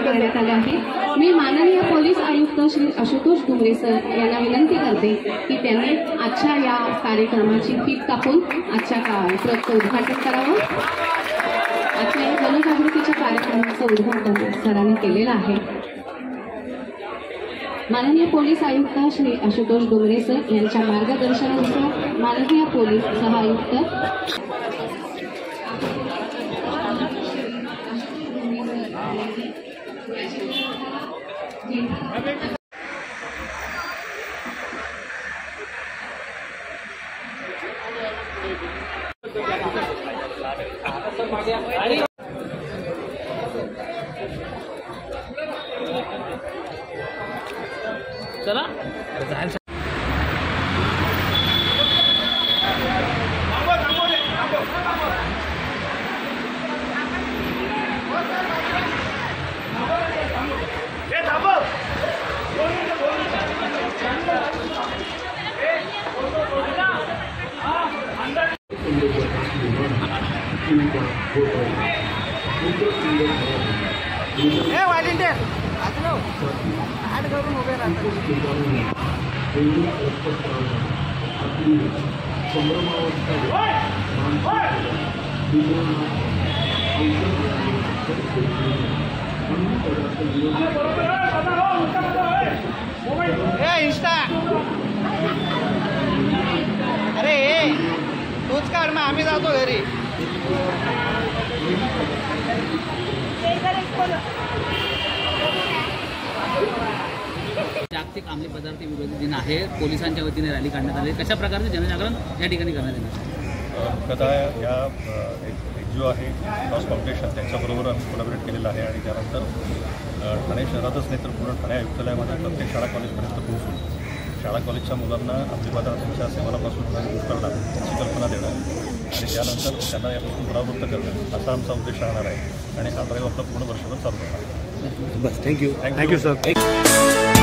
करण्यात आले आहे। मी माननीय पोलीस आयुक्त श्री आशुतोष डोंगरे सर यांना विनंती करते की त्यांनी आजच्या या कार्यक्रमाची फीत कापून आजच्या कार्यक्रमाचं उद्घाटन करावं। आजच्या या जनजागृतीच्या कार्यक्रमाचं उद्घाटन सरांनी केलेलं आहे। माननीय पोलीस आयुक्त श्री आशुतोष डोंगरे सर यांच्या मार्गदर्शनानुसार माननीय पोलीस सहायुक्त चला वालिंटियर ॲड करून उभे राहतात। इंस्टा अरे तूच काढ मग आम्ही जातो घरी। जागतिक अंमली पदार्थ विरोधी दिन आहे, पोलिसांच्या वतीने रॅली काढण्यात आली। कशा प्रकारचे जनजागरण या ठिकाणी करण्यात येणार? मुख्यतः या जो आहे क्रॉस फाउंडेशन त्यांच्याबरोबर आम्ही कोलॅबोरेट केलेलं आहे आणि त्यानंतर ठाणे शहरातच नाही तर पूर्ण ठाणे आयुक्तालयामध्ये प्रत्येक शाळा कॉलेजपर्यंत पोहोचून शाळा कॉलेजच्या मुलांना अंमली पदार्थांच्या सेवनापासून दूर करणं याची कल्पना देणं आणि त्यानंतर त्यांना यापासून परावृत्त करणं असा आमचा उद्देश राहणार आहे आणि हा ड्राईव्ह आपला पूर्ण वर्षभर चालू राहणार आहे। बस थँक्यू सर।